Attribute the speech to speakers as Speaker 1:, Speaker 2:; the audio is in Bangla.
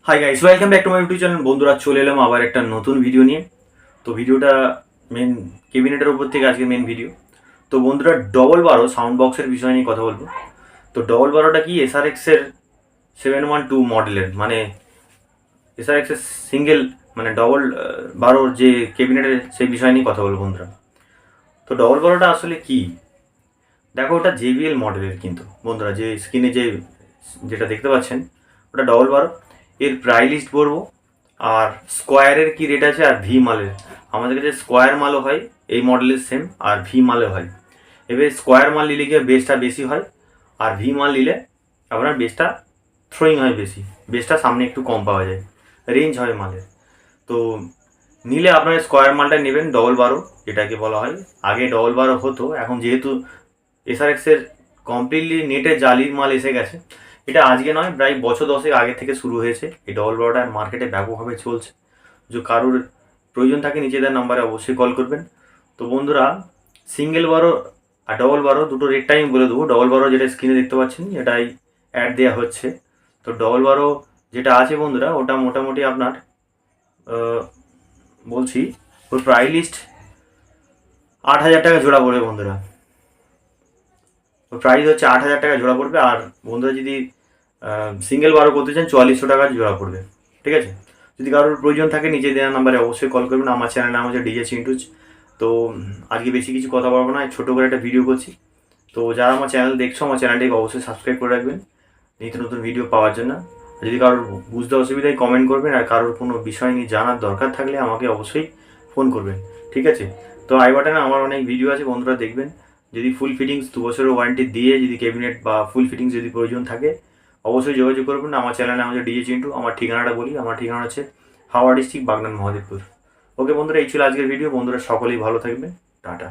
Speaker 1: Hi guys, welcome back to my YouTube channel. বন্ধুরা, চলে এলাম আবার একটা নতুন ভিডিও নিয়ে। তো ভিডিওটা মেন ক্যাবিনেটের উপর থেকে আজকে মেন ভিডিও। তো বন্ধুরা, ডবল বারো সাউন্ড বক্সের বিষয় নিয়ে কথা বলবো। তো ডবল বারোটা কি এসআরএক্সের 712 মডেলের, মানে এসআরএক্সের সিঙ্গেল মানে ডবল বারোর যে ক্যাবিনেটের সেই বিষয় নিয়ে কথা বলবো বন্ধুরা। তো ডবল বারোটা আসলে কি, দেখো ওটা জেবিএল মডেলের, কিন্তু বন্ধুরা যে স্ক্রিনে যেটা দেখতে পাচ্ছেন ওটা ডবল বারো। এর প্রাইস লিস্ট বলবো, আর স্কোয়ারের কি রেট আছে, আর ভি মালের। আমাদের কাছে স্কোয়ার মালও হয় এই মডেলের সেম, আর ভি মালও হয়। এবার স্কোয়ার মাল নিলে গিয়ে বেসটা বেশি হয়, আর ভি মাল নিলে আপনার বেসটা থ্রোয়িং হয় বেশি, বেসটা সামনে একটু কম পাওয়া যায়, রেঞ্জ হয় মালের। তো নিলে আপনার স্কোয়ার মালটা নেবেন ডবল বারো, এটাকে বলা হয়। আগে ডবল বারো হতো, এখন যেহেতু এসআরএক্সের কমপ্লিটলি নেটে জালির মাল এসে গেছে। এটা আজকে নয়, প্রায় বছর দশেক আগে থেকে শুরু হয়েছে এই ডবল বারোটা, মার্কেটে ব্যাপকভাবে চলছে। যে কারোর প্রয়োজন থাকে নিজেদের নাম্বারে অবশ্যই কল করবেন। তো বন্ধুরা, সিঙ্গেল বারো আর ডবল বারো দুটো রেটটা আমি বলে দেবো। ডবল বারো যেটা স্ক্রিনে দেখতে পাচ্ছেন এটাই অ্যাড দেওয়া হচ্ছে। তো ডবল বারো যেটা আছে বন্ধুরা, ওটা মোটামুটি আপনার বলছি ওর প্রাইস লিস্ট 8,000 টাকা জোড়া পড়বে বন্ধুরা। প্রাইস হচ্ছে 8,000 টাকা জোড়া পড়বে। আর বন্ধুরা যদি সিঙ্গেল বারো করতে চান 4400 টাকা জোড়া পড়বে, ঠিক আছে। যদি কারোর প্রয়োজন থাকে নিচে দেওয়া নাম্বারে অবশ্যই কল করবেন। আমার চ্যানেল নাম হচ্ছে ডিজে চিন্টুজ। তো আজকে বেশি কিছু কথা বলবো না, ছোটো করে একটা ভিডিও করছি। তো যারা আমার চ্যানেল দেখছো, আমার চ্যানেলটিকে অবশ্যই সাবস্ক্রাইব করে রাখবেন নিত্য নতুন ভিডিও পাওয়ার জন্য। যদি কারোর বুঝতে অসুবিধায় কমেন্ট করবেন, আর কারোর কোনো বিষয় নিয়ে জানার দরকার থাকলে আমাকে অবশ্যই ফোন করবেন, ঠিক আছে। তো আই বাটনে আমার অনেক ভিডিও আছে, বন্ধুরা দেখবেন। যদি ফুল ফিটিংস 2 বছরের ওয়ারেন্টি দিয়ে যদি ক্যাবিনেট বা ফুল ফিটিংস যদি প্রয়োজন থাকে অবশ্যই যোগাযোগ করবেন। আমার চ্যানেলে আমাদের ডিজে চিন্টু। আমার ঠিকানাটা বলি, আমার ঠিকানা হচ্ছে হাওড়া ডিস্ট্রিক্ট, বাগনান, মহাদেবপুর। ওকে বন্ধুরা, এই ছিল আজকের ভিডিও। বন্ধুরা সকলেই ভালো থাকবেন, টাটা।